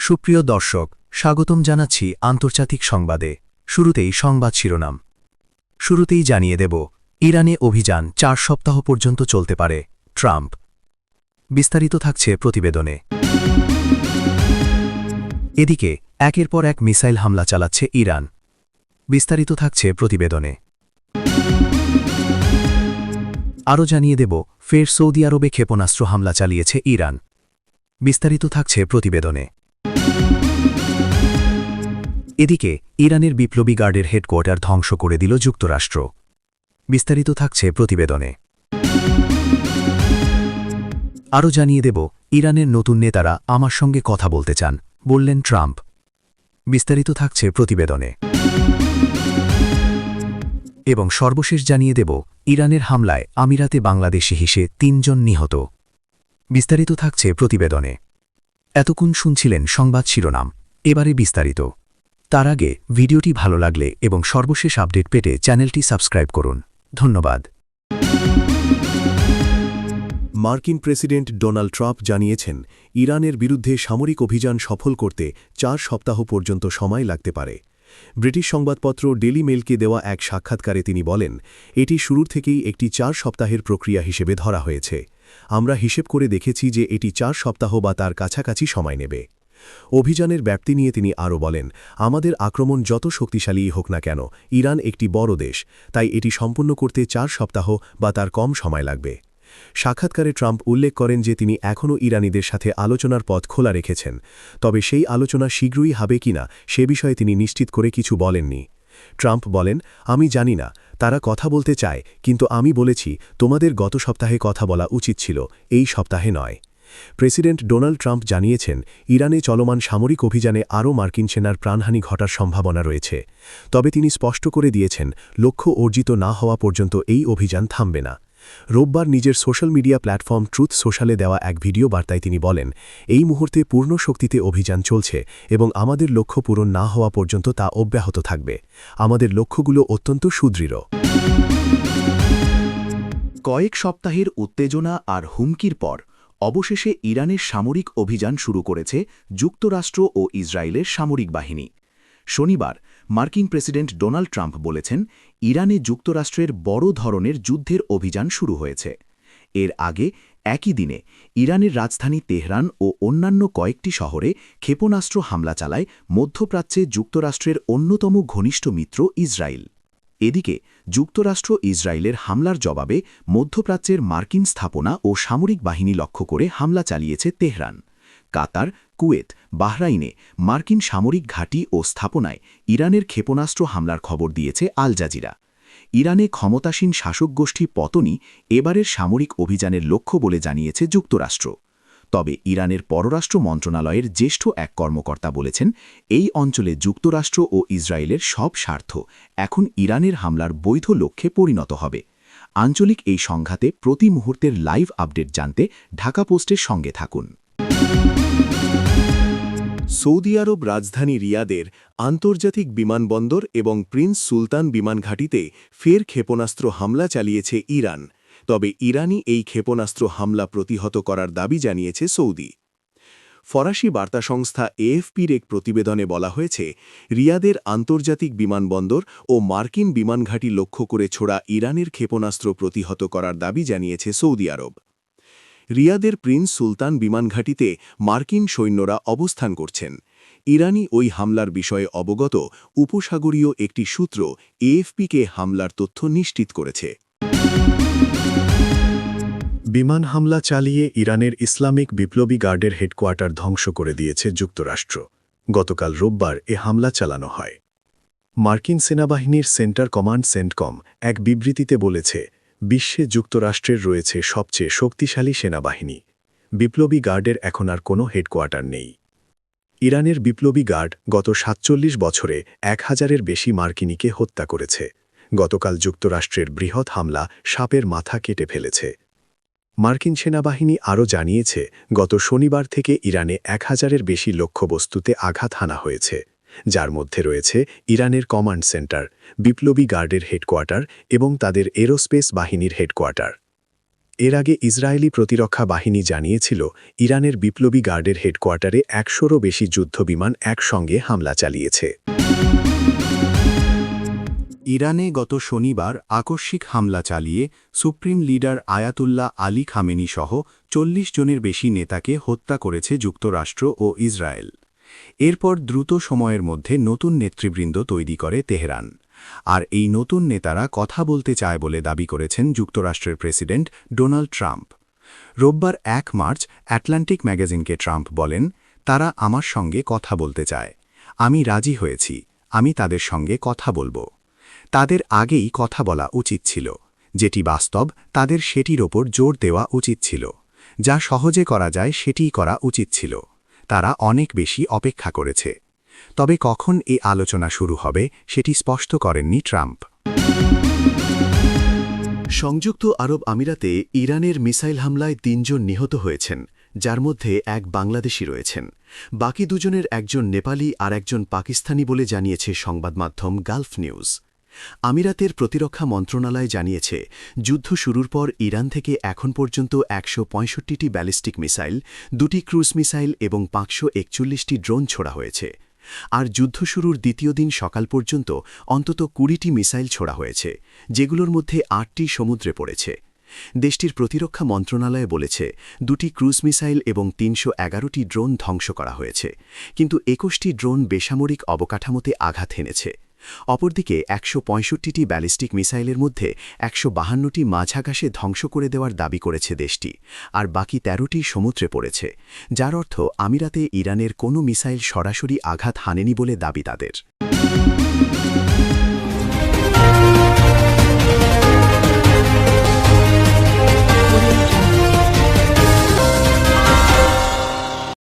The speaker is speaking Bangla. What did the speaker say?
সুপ্রিয় দর্শক, স্বাগতম জানাচ্ছি আন্তর্জাতিক সংবাদে। শুরুতেই সংবাদ শিরোনাম। শুরুতেই জানিয়ে দেব, ইরানে অভিযান 4 সপ্তাহ পর্যন্ত চলতে পারে, ট্রাম্প। বিস্তারিত থাকছে প্রতিবেদনে। এদিকে একের পর এক মিসাইল হামলা চালাচ্ছে ইরান। বিস্তারিত থাকছে প্রতিবেদনে। আরও জানিয়ে দেব, ফের সৌদি আরবে ক্ষেপণাস্ত্র হামলা চালিয়েছে ইরান। বিস্তারিত থাকছে প্রতিবেদনে। এদিকে ইরানের বিপ্লবী গার্ডের হেডকোয়ার্টার ধ্বংস করে দিল যুক্তরাষ্ট্র। বিস্তারিত থাকছে প্রতিবেদনে। আরও জানিয়ে দেব, ইরানের নতুন নেতারা আমার সঙ্গে কথা বলতে চান, বললেন ট্রাম্প। বিস্তারিত থাকছে প্রতিবেদনে। এবং সর্বশেষ জানিয়ে দেব, ইরানের হামলায় আমিরাতে বাংলাদেশি হিসেবে 3 জন নিহত। বিস্তারিত থাকছে প্রতিবেদনে। এতক্ষণ শুনছিলেন সংবাদ শিরোনাম, এবারে বিস্তারিত। তার আগে ভিডিওটি ভালো লাগলে এবং সর্বশেষ আপডেট পেতে চ্যানেলটি সাবস্ক্রাইব করুন। ধন্যবাদ। মার্কিন প্রেসিডেন্ট ডোনাল্ড ট্রাম্প জানিয়েছেন, ইরানের বিরুদ্ধে সামরিক অভিযান সফল করতে 4 সপ্তাহ পর্যন্ত সময় লাগতে পারে। ব্রিটিশ সংবাদপত্র ডেলি মেইলকে দেওয়া এক সাক্ষাৎকারে তিনি বলেন, এটি শুরুর থেকেই একটি 4 সপ্তাহের প্রক্রিয়া হিসেবে ধরা হয়েছে। আমরা হিসেব করে দেখেছি যে এটি 4 সপ্তাহ বা তার কাছাকাছি সময় নেবে। অভিযানের ব্যাপ্তি নিয়ে তিনি আরও বলেন, আমাদের আক্রমণ যত শক্তিশালীই হোক না কেন, ইরান একটি বড় দেশ, তাই এটি সম্পূর্ণ করতে 4 সপ্তাহ বা তার কম সময় লাগবে। সাক্ষাৎকারে ট্রাম্প উল্লেখ করেন যে তিনি এখনও ইরানিদের সাথে আলোচনার পথ খোলা রেখেছেন, তবে সেই আলোচনা শীঘ্রই হবে কিনা সে বিষয়ে তিনি নিশ্চিত করে কিছু বলেননি। ট্রাম্প বলেন, আমি জানি না, তারা কথা বলতে চায়, কিন্তু আমি বলেছি তোমাদের গত সপ্তাহে কথা বলা উচিত ছিল, এই সপ্তাহে নয়। প্রেসিডেন্ট ডোনাল্ড ট্রাম্প জানিয়েছেন, ইরানে চলমান সামরিক অভিযানে আরও মার্কিন সেনার প্রাণহানি ঘটার সম্ভাবনা রয়েছে, তবে তিনি স্পষ্ট করে দিয়েছেন, লক্ষ্য অর্জিত না হওয়া পর্যন্ত এই অভিযান থামবে না। রোববার নিজের সোশ্যাল মিডিয়া প্ল্যাটফর্ম ট্রুথ সোশ্যালে দেওয়া এক ভিডিও বার্তায় তিনি বলেন, এই মুহূর্তে পূর্ণ শক্তিতে অভিযান চলছে এবং আমাদের লক্ষ্য পূরণ না হওয়া পর্যন্ত তা অব্যাহত থাকবে। আমাদের লক্ষ্যগুলো অত্যন্ত সুদৃঢ়। কয়েক সপ্তাহের উত্তেজনা আর হুমকির পর অবশেষে ইরানের সামরিক অভিযান শুরু করেছে যুক্তরাষ্ট্র ও ইসরায়েলের সামরিক বাহিনী। শনিবার মার্কিন প্রেসিডেন্ট ডোনাল্ড ট্রাম্প বলেছেন, ইরানে যুক্তরাষ্ট্রের বড় ধরনের যুদ্ধের অভিযান শুরু হয়েছে। এর আগে একই দিনে ইরানের রাজধানী তেহরান ও অন্যান্য কয়েকটি শহরে ক্ষেপণাস্ত্র হামলা চালায় মধ্যপ্রাচ্যে যুক্তরাষ্ট্রের অন্যতম ঘনিষ্ঠ মিত্র ইসরায়েল। এদিকে যুক্তরাষ্ট্র ইসরায়েলের হামলার জবাবে মধ্যপ্রাচ্যের মার্কিন স্থাপনা ও সামরিক বাহিনী লক্ষ্য করে হামলা চালিয়েছে তেহরান। কাতার, কুয়েত, বাহরাইনে মার্কিন সামরিক ঘাঁটি ও স্থাপনায় ইরানের ক্ষেপণাস্ত্র হামলার খবর দিয়েছে আল জাজিরা। ইরানে ক্ষমতাসীন শাসক গোষ্ঠী পতনই এবারের সামরিক অভিযানের লক্ষ্য বলে জানিয়েছে যুক্তরাষ্ট্র। তবে ইরানের পররাষ্ট্র মন্ত্রণালয়ের জ্যেষ্ঠ এক কর্মকর্তা বলেছেন, এই অঞ্চলে যুক্তরাষ্ট্র ও ইসরায়েলের সব স্বার্থ এখন ইরানের হামলার বৈধ লক্ষ্যে পরিণত হবে। আঞ্চলিক এই সংঘাতে প্রতি মুহূর্তের লাইভ আপডেট জানতে ঢাকা পোস্টের সঙ্গে থাকুন। সৌদি আরব রাজধানী রিয়াদের আন্তর্জাতিক বিমানবন্দর এবং প্রিন্স সুলতান বিমানঘাঁটিতে ফের ক্ষেপণাস্ত্র হামলা চালিয়েছে ইরান, তবে ইরানি এই ক্ষেপণাস্ত্র হামলা প্রতিহত করার দাবি জানিয়েছে সৌদি। ফরাসি বার্তা সংস্থা এএফপির এক প্রতিবেদনে বলা হয়েছে, রিয়াদের আন্তর্জাতিক বিমানবন্দর ও মার্কিন বিমানঘাঁটি লক্ষ্য করে ছোড়া ইরানের ক্ষেপণাস্ত্র প্রতিহত করার দাবি জানিয়েছে সৌদি আরব। রিয়াদের প্রিন্স সুলতান বিমানঘাঁটিতে মার্কিন সৈন্যরা অবস্থান করছেন। ইরানি ওই হামলার বিষয়ে অবগত উপসাগরীয় একটি সূত্র এএফপিকে হামলার তথ্য নিশ্চিত করেছে। বিমান হামলা চালিয়ে ইরানের ইসলামিক বিপ্লবী গার্ডের হেডকোয়ার্টার ধ্বংস করে দিয়েছে যুক্তরাষ্ট্র। গতকাল রোববার এ হামলা চালানো হয়। মার্কিন সেনাবাহিনীর সেন্টার কমান্ড সেন্টকম এক বিবৃতিতে বলেছে, বিশ্বে যুক্তরাষ্ট্রের রয়েছে সবচেয়ে শক্তিশালী সেনাবাহিনী। বিপ্লবী গার্ডের এখন আর কোনো হেডকোয়ার্টার নেই। ইরানের বিপ্লবী গার্ড গত ৪৭ বছরে ১,০০০-এর বেশি মার্কিনীকে হত্যা করেছে। গতকাল যুক্তরাষ্ট্রের বৃহৎ হামলা সাপের মাথা কেটে ফেলেছে। মার্কিন সেনাবাহিনী আরও জানিয়েছে, গত শনিবার থেকে ইরানে ১,০০০-এর বেশি লক্ষ্যবস্তুতে আঘাত হানা হয়েছে, যার মধ্যে রয়েছে ইরানের কমান্ড সেন্টার, বিপ্লবী গার্ডের হেডকোয়ার্টার এবং তাদের এরোস্পেস বাহিনীর হেডকোয়ার্টার। এর আগে ইসরায়েলি প্রতিরক্ষা বাহিনী জানিয়েছিল ইরানের বিপ্লবী গার্ডের হেডকোয়ার্টারে ১০০রও বেশি যুদ্ধবিমান একসঙ্গে হামলা চালিয়েছে। ইরানে গত শনিবার আকস্মিক হামলা চালিয়ে supreme leader Ayatollah Ali Khamenei সহ ৪০ জনের বেশি নেতাকে হত্যা করেছে যুক্তরাষ্ট্র ও ইসরায়েল। এরপর দ্রুত সময়ের মধ্যে নতুন নেতৃবৃন্দ তৈরি করে তেহরান। আর এই নতুন নেতারা কথা বলতে চায় বলে দাবি করেছেন যুক্তরাষ্ট্রের প্রেসিডেন্ট ডোনাল্ড ট্রাম্প। রোববার ১ মার্চ অ্যাটলান্টিক ম্যাগাজিনকে ট্রাম্প বলেন, তারা আমার সঙ্গে কথা বলতে চায়। আমি রাজি হয়েছি, আমি তাদের সঙ্গে কথা বলবো। তাদের আগেই কথা বলা উচিত ছিল, যেটি বাস্তব তাদের সেটির ওপর জোর দেওয়া উচিত ছিল। যা সহজে করা যায় সেটিই করা উচিত ছিল। তারা অনেক বেশি অপেক্ষা করেছে। তবে কখন এই আলোচনা শুরু হবে সেটি স্পষ্ট করেননি ট্রাম্প। সংযুক্ত আরব আমিরাতে ইরানের মিসাইল হামলায় ৩ জন নিহত হয়েছেন, যার মধ্যে এক বাংলাদেশি রয়েছেন। বাকি দুজনের একজন নেপালি আর একজন পাকিস্তানি বলে জানিয়েছে সংবাদমাধ্যম গালফ নিউজ। আমিরাতের প্রতিরক্ষা মন্ত্রণালয় জানিয়েছে, যুদ্ধ শুরুর পর ইরান থেকে এখন পর্যন্ত ১৬৫টি ব্যালিস্টিক মিসাইল, ২টি ক্রুজ মিসাইল এবং ৫৪১টি ড্রোন ছোড়া হয়েছে। আর যুদ্ধ শুরুর দ্বিতীয় দিন সকাল পর্যন্ত অন্তত ২০টি মিসাইল ছোড়া হয়েছে, যেগুলোর মধ্যে ৮টি সমুদ্রে পড়েছে। দেশটির প্রতিরক্ষা মন্ত্রণালয় বলেছে, ২টি ক্রুজ মিসাইল এবং ৩১১টি ড্রোন ধ্বংস করা হয়েছে, কিন্তু ২১টি ড্রোন বেসামরিক অবকাঠামোতে আঘাত হেনেছে। অপরদিকে ১৬৫টি ব্যালিস্টিক মিসাইলের মধ্যে ১৫২টি মাঝাকাশে ধ্বংস করে দেওয়ার দাবি করেছে দেশটি, আর বাকি ১৩টি সমুদ্রে পড়েছে, যার অর্থ আমিরাতে ইরানের কোনো মিসাইল সরাসরি আঘাত হানেনি বলে দাবি তাদের।